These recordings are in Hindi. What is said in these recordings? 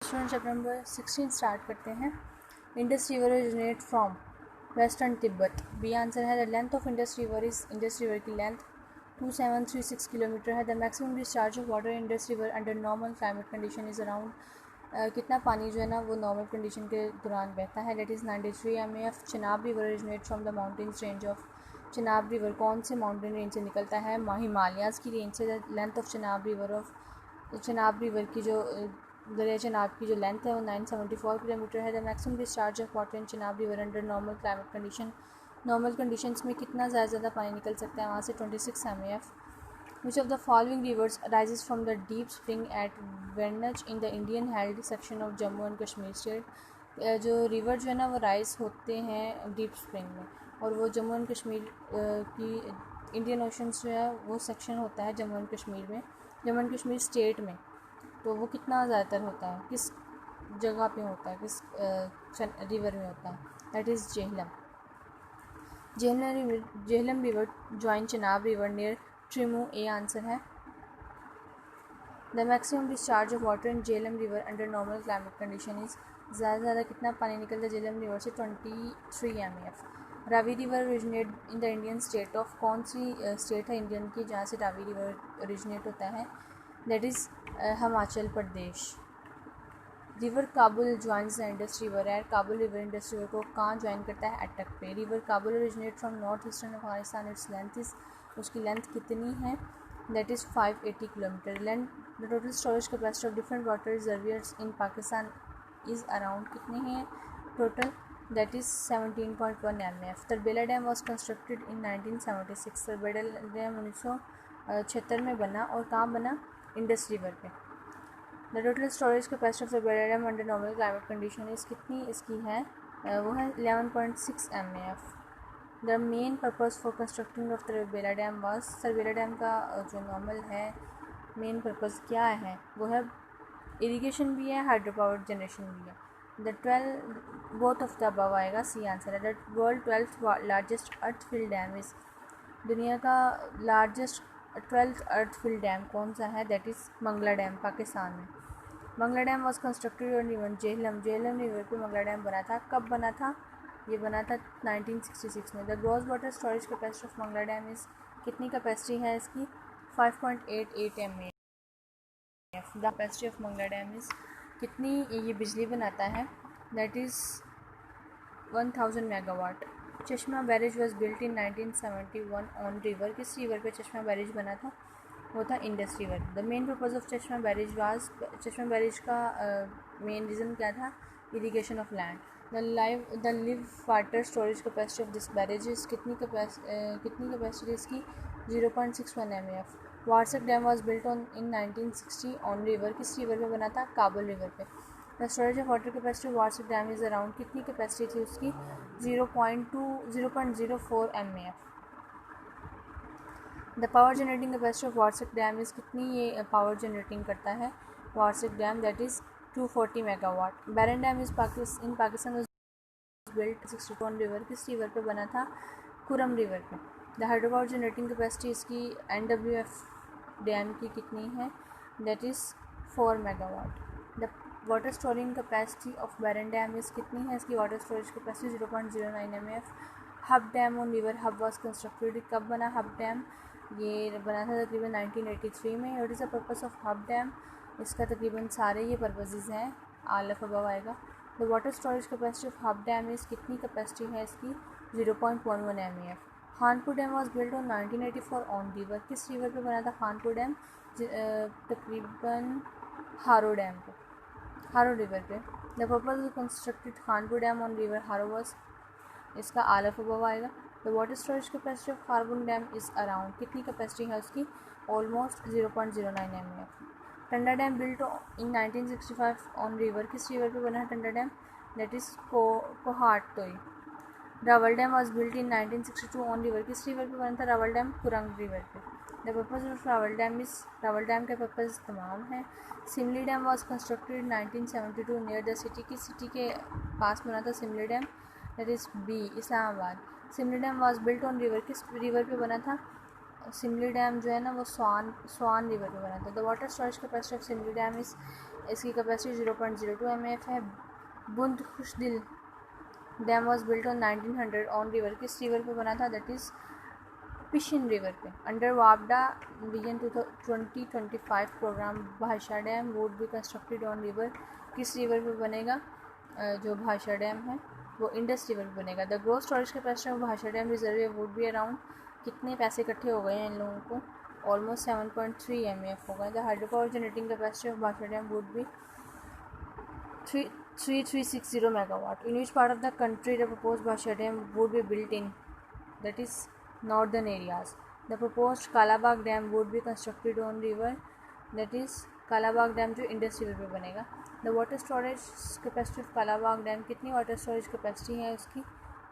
स्टूडेंट चैप्टर नंबर 16 स्टार्ट करते हैं। Indus river originate from western Tibet. B answer है। The length of Indus river की लेंथ 2736 किलोमीटर है। The maximum discharge of water in Indus river under normal climate condition is around कितना पानी जो है ना वो नॉर्मल कंडीशन के दौरान बहता है, that is 93 MAF। Chenab river originate from the mountains range of. Chenab river कौन से माउंटेन रेंज से निकलता है? हिमालयाज़ की रेंज से। The length of Chenab river की जो दरिया चनाब की जो लेंथ है वो 974 किलोमीटर है। The maximum discharge of water in Chenab river under normal climate condition. Normal conditions में कितना ज़्यादा पानी निकल सकता है वहाँ से? 26 MAF। Which of the following rivers arises from the deep spring at Wenaj in the Indian held section of Jammu and Kashmir state? जो रिवर जो है ना वो राइज होते हैं डीप स्प्रिंग में, और वो जम्मू एंड कश्मीर की इंडियन ओशन जो है वो सेक्शन होता है जम्मू एंड कश्मीर में, जम्मू एंड कश्मीर स्टेट में। तो वो कितना ज़्यादातर होता है, किस जगह पे होता है, किस रिवर में होता है? That is Jhelum. Jhelum river join Chenab river near Trimmu. A answer है। The maximum discharge of water in Jhelum river under normal climate condition is. ज़्यादा कितना पानी निकलता है झेलम रिवर से? 23 MAF। Ravi river originate in the Indian state of. कौन सी स्टेट है इंडियन की जहाँ से रावी रिवर ओरिजिनेट होता है? That is Himachal Pradesh. River Kabul joins the Indus river at. Kabul river Indus river को कहाँ ज्वाइन करता है? अटक पे। River Kabul originate from north eastern Afghanistan. Its length is, उसकी लेंथ कितनी है? That is 580 kilometre. The total storage capacity of different water reservoirs in Pakistan is around कितने हैं total? That is 17.1 MAF। Tarbela dam was constructed in 1976। Tarbela dam 1976 में बना, और कहाँ बना? इंडस रिवर पे। The total storage capacity of Tarbela dam under normal climate condition is कितनी इसकी है? वो है 11.6 MAF। The main purpose for constructing of Tarbela dam was. Tarbela dam का जो नॉर्मल है मेन पर्पज़ क्या है? वो है इरिगेशन भी है, हाइड्रो पावर जनरेशन भी है। The 12 both of the above आएगा, सी आंसर है। The world 12th largest earth fill dam is. दुनिया का लार्जेस्ट 12th अर्थ फिल डैम कौन सा है? That is Mangla dam, Pakistan में। Mangla dam was constructed on river Jhelum. Jhelum river पे मंगला डैम बना था। कब बना था? ये बना था 1966 में। The gross water storage capacity of Mangla dam is. कितनी कैपेसिटी है इसकी? 5.88 MAF। The capacity of Mangla dam is कितनी ये बिजली बनाता है? That is 1000 megawatt. Chashma barrage was built in 1971 on river. किस रिवर पे चश्मा बैरेज बना था? वो था Indus river. The main purpose of Chashma barrage was. Chashma barrage का मेन रीज़न क्या था? Irrigation of land. The live water storage capacity of this barrage कितनी कैपेसिटी इसकी? 0.61 MAF। Warsak dam was built on in 1960 on river. किस रिवर पे बना था? काबुल रिवर पे। The storage of water capacity of Warsak dam is around. कितनी कैपेसिटी थी उसकी? 0.04 MAF। The power generating capacity of Warsak dam is. कितनी ये पावर जनरेटिंग करता है Warsak dam? That is 240 megawatt. Baran dam is in Pakistan built 62 river. किस रिवर पे बना था? कुरम रिवर पे। The hydro power generating capacity इसकी NWF डैम की कितनी है? That is 4 megawatt. The water storing capacity of Baran dam is कितनी है इसकी? Water storage capacity 0.09 MAF। Hub dam on river Hub was constructed. कब बना हब डैम? ये बना था तकरीबन 1983 में। What is the purpose of hub dam? इसका तकरीबन सारे ये पर्पसेस हैं, ऑल ऑफ अबव आएगा। The water storage capacity of hub dam is. कितनी कैपेसिटी है इसकी? 0.11 MAF। Khanpur dam was built on 1984 on river. किस रिवर पे बना था खानपुर डैम? तकरीबन हारो डैम पे, हारो रिवर पे। The purpose of constructed Khanpur dam on river Haro was. इसका ऑल ऑफ अबव आएगा। The water storage capacity of Kharban dam is around. कितनी कैपेसिटी है उसकी? Almost 0.09 MAF। Tanda dam built in 1965 on river. किस रिवर पे बना है Tanda dam? That is Kohat Toi. Rawal dam was built in 1962 on river. किस रिवर पे बना था रावल डैम? कुरंग रिवर पे। The purpose of Rawal dam is. Rawal dam का पर्पज़ तमाम है। Simly dam was constructed 1972 near the city. किस सिटी के पास बना था Simly dam? That is B, Islamabad. Simly dam was built on river. किस रिवर पे बना था? सिमली डैम जो है ना वो स्वान रिवर पे बना था। The water storage capacity of Simly dam इसकी कैपेसिटी 0.02 mf है। Bund Khushdil dam was built on 1900 on river, किस रिवर पे बना था? दैट इज़ पिशिन रिवर पे। अंडर वापडा vision 2025 programme Bhasha dam would be constructed on river, किस रिवर पे बनेगा? जो भाषा डैम है वो इंडस रिवर पे बनेगा। The gross storage capacity of Bhasha dam reserve would be around, कितने पैसे इकट्ठे हो गए हैं इन लोगों को? ऑलमोस्ट 7.3 mf हो गए। The hydro power generating capacity of Bhasha dam would be 3360 megawatt. In which part of the country the proposed Bhasha dam would be built in? That is northern areas. The proposed Kalabag dam would be constructed on river, that is Kalabag dam जो Indus river पे बनेगा। The water storage capacity of Kalabag dam, कितनी water storage capacity है उसकी?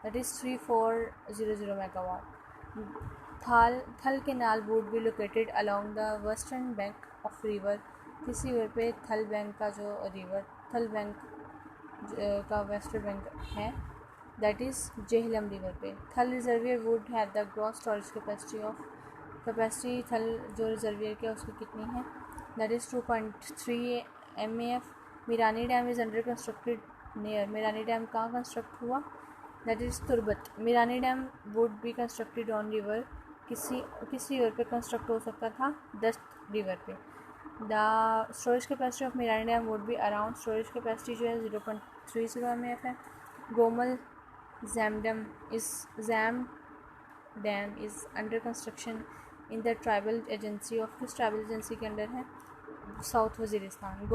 That is 3400 megawatt. थल canal would be located along the western bank of river, किस river पे? थल बैंक का जो river, थल बैंक का वेस्टर्न बैंक है, दैट इज़ जेहलम रिवर पे। थल reservoir would have the gross storage capacity थल जो रिजर्वियर की उसकी कितनी है? That is 2.3 maf. Mirani dam is under constructed near, Mirani dam कहाँ कंस्ट्रक्ट हुआ? That is Turbat. Mirani dam would be constructed on river, किस रिवर पे कंस्ट्रक्ट हो सकता था? दस्त रिवर पे। The storage capacity of Mirani dam would be around, storage capacity जो है 0.30 mf है। Gomal Zam dam is under construction in the tribal agency of, किस ट्राइबल एजेंसी के अंडर है? South Waziristan.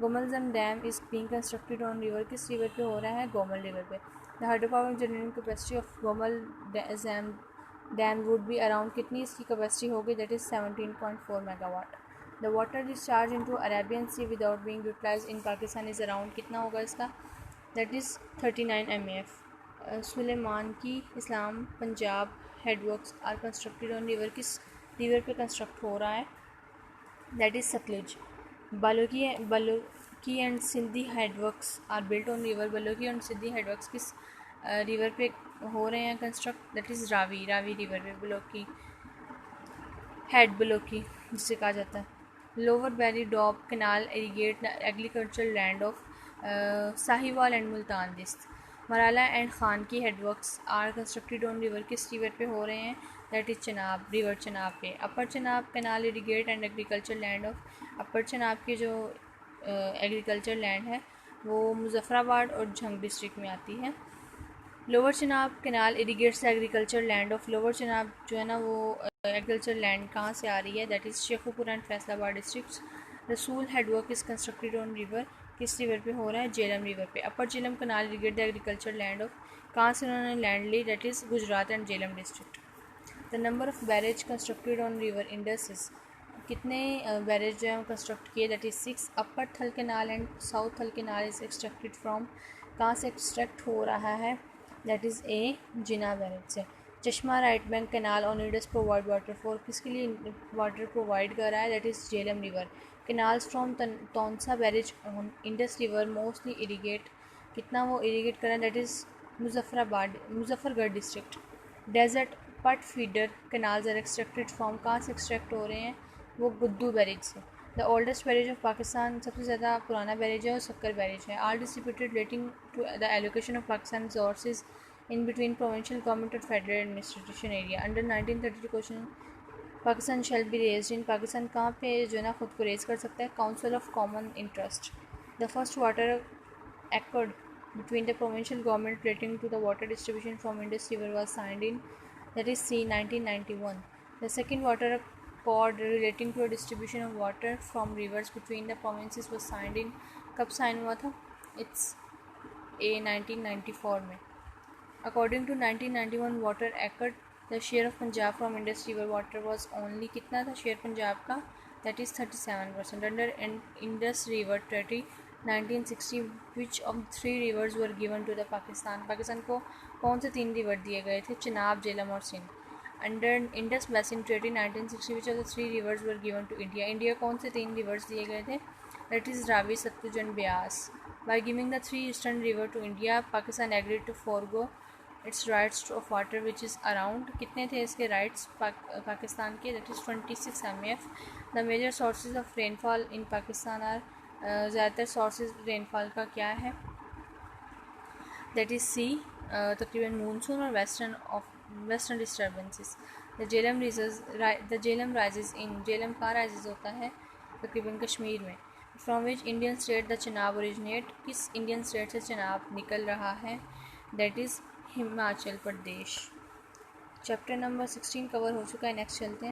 Gomal Zam dam is being constructed on river, किस रिवर पे हो रहा है? गोमल रिवर पे। The hydro power generating capacity of Gomal Zam dam would be around, कितनी इसकी कैपेसिटी होगी? That is 17.4 megawatt. The water discharge into Arabian Sea without being utilised in Pakistan is around, कितना होगा इसका? That is 39 mf. सुलेमान की इस्लाम Punjab headworks are constructed on river, किस रिवर पे कंस्ट्रक्ट हो रहा है? That is Sutlej. बलोकी and Sindhi headworks are built on river, बलोकी and Sindhi headworks किस रिवर पे हो रहे हैं construct? That is Ravi river पे। बलोकी बलोकी जिसे कहा जाता है। Lower berry डॉब kanal irrigate agriculture land of Sahiwal and Multan dist. Marala and Khanki headworks are constructed on river, किस रिवर पे हो रहे हैं? That is Chenab river Chenab पे। Upper Chenab canal irrigate and agriculture land of, upper Chenab की जो एग्रीकल्चर लैंड है वो मुजफ्फराबाद और झंग डिस्ट्रिक्ट में आती है। Lower Chenab canal irrigates agriculture land of, lower Chenab जो है ना वो एग्रीकल्चर लैंड कहाँ से आ रही है? That is Sheikhupura and Faisalabad districts. Rasul headwork is constructed on river, किस रिवर पे हो रहा है? जेलम रिवर पे। Upper Jhelum canal irrigate the agriculture land of, कहाँ से उन्होंने लैंड ली? That is Gujrat and Jhelum district. The number of barrage constructed on river Indus is, कितने बैरेज जो है कंस्ट्रक्ट किए? That is 6। Upper Thal canal and south Thal canal is extracted from, कहाँ से एक्सट्रैक्ट हो रहा है? That is a Jinnah barrage से। Chashma right bank canal on Indus provide water for, किसके लिए वाटर प्रोवाइड कर रहा है? That is Jhelum river. Canals from Taunsa barrage on Indus river mostly irrigate, कितना वो इरीगेट कर रहा है? That is Muzaffargarh district. Desert Pat feeder canals are extracted from, कहाँ से एक्सट्रैक्ट हो रहे हैं? वो गुद्दू बैरेज से। The oldest barrage of Pakistan, सबसे ज़्यादा पुराना बैरेज है और सक्कर बैरेज है। Are distributed relating to the allocation of Pakistan resources in between provincial government और federal administration area. Under 1932 question Pakistan shall be raised in, Pakistan कहाँ पे जो है ना खुद को रेज कर सकता है? Council of common interest. The first water accord between the provincial government relating to the water distribution from Indus River was signed in, that is C 1991. The second water accord relating to a distribution of water from rivers between the provinces was signed in, कब साइन हुआ था? It's A 1994 में। According to 1991 water accord, the share of Punjab from Indus River water was only, कितना था शेयर पंजाब का? That is 37%. Under Indus River Treaty 1960 which of three rivers were given to the Pakistan, Pakistan को कौन से 3 रिवर दिए गए थे? चिनाब, झेलम और Sindh. Under Indus basin treaty 1960 which of the 3 rivers were given to India, India कौन से 3 रिवर्स दिए गए थे? That is Ravi, Sutlej and Beas. By giving the 3 eastern river to India, Pakistan agreed to forego its rights of water which is around, कितने थे इसके राइट्स पाकिस्तान के, that is 26 MF। The major sources of rainfall in Pakistan are, ज़्यादातर सोर्सेज रेनफॉल का क्या है, दैट इज़ सी, तकरीबन मूनसून और western disturbances. The Jhelum rises in, Jhelum कहाँ राइजेज होता है, तकरीबन कश्मीर में। From which Indian state the Chenab originate, किस इंडियन स्टेट से चनाब निकल रहा है, that is Himachal Pradesh. Chapter number 16 cover हो चुका है। नेक्स्ट चलते हैं।